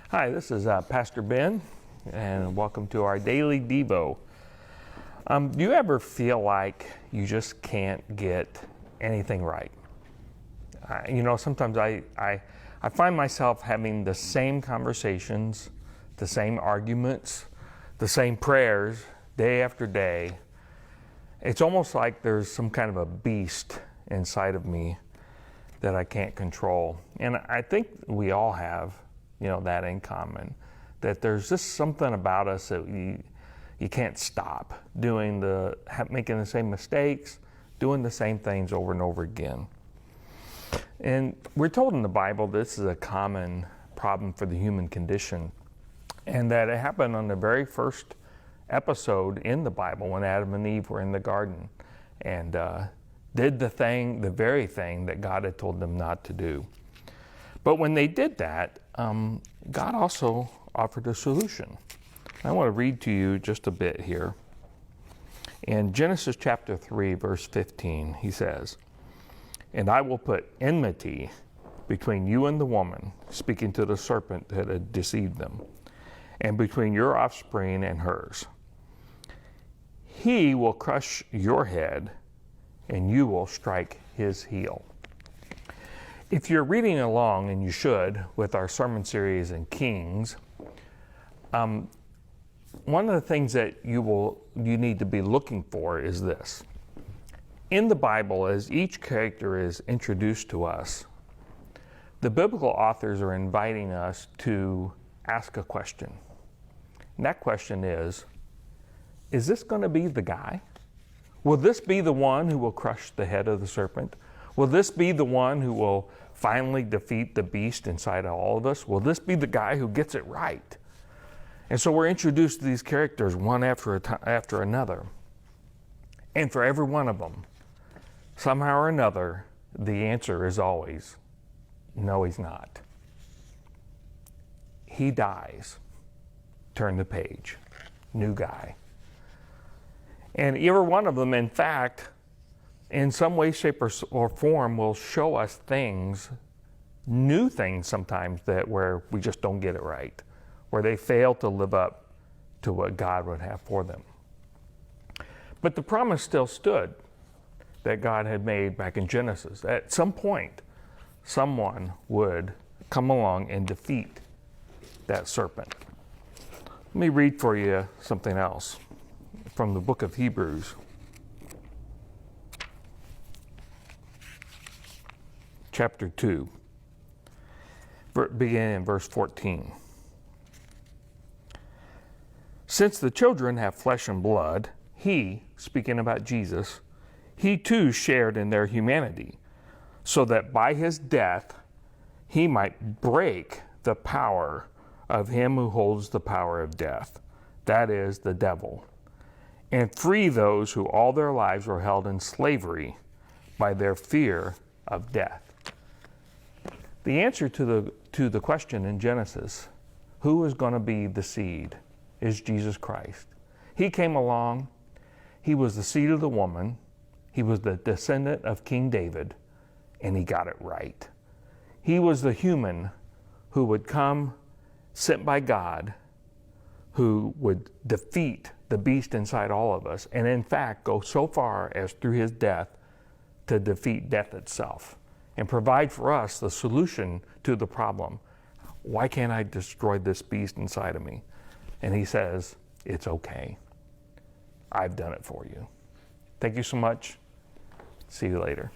Hi, this is Pastor Ben, and welcome to our daily Devo. Do you ever feel like you just can't get anything right? Sometimes I find myself having the same conversations, the same arguments, the same prayers day after day. It's almost like there's some kind of a beast inside of me that I can't control. And I think we all have, that in common, that there's just something about us that you can't stop making the same mistakes, doing the same things over and over again. And we're told in the Bible this is a common problem for the human condition, and that it happened on the very first episode in the Bible when Adam and Eve were in the garden and did the very thing that God had told them not to do. But when they did that, God also offered a solution. I want to read to you just a bit here. In Genesis chapter 3, verse 15, he says, "And I will put enmity between you and the woman," speaking to the serpent that had deceived them, "and between your offspring and hers. He will crush your head, and you will strike his heel." If you're reading along, and you should, with our sermon series in Kings, one of the things that you need to be looking for is this. In the Bible, as each character is introduced to us, the biblical authors are inviting us to ask a question. And that question is this going to be the guy? Will this be the one who will crush the head of the serpent? Will this be the one who will finally defeat the beast inside of all of us? Will this be the guy who gets it right? And so we're introduced to these characters one after another. And for every one of them, somehow or another, the answer is always, no, he's not. He dies. Turn the page. New guy. And every one of them, in fact, in some way, shape, or form, will show us things, new things sometimes, where we just don't get it right, where they fail to live up to what God would have for them. But the promise still stood that God had made back in Genesis. At some point, someone would come along and defeat that serpent. Let me read for you something else from the book of Hebrews. Chapter 2, beginning in verse 14. "Since the children have flesh and blood, he," speaking about Jesus, "he too shared in their humanity, so that by his death he might break the power of him who holds the power of death, that is, the devil, and free those who all their lives were held in slavery by their fear of death." The answer to the question in Genesis, who is going to be the seed, is Jesus Christ. He came along. He was the seed of the woman. He was the descendant of King David, and he got it right. He was the human who would come, sent by God, who would defeat the beast inside all of us, and in fact go so far as through his death to defeat death itself and provide for us the solution to the problem. Why can't I destroy this beast inside of me? And he says, it's okay. I've done it for you. Thank you so much. See you later.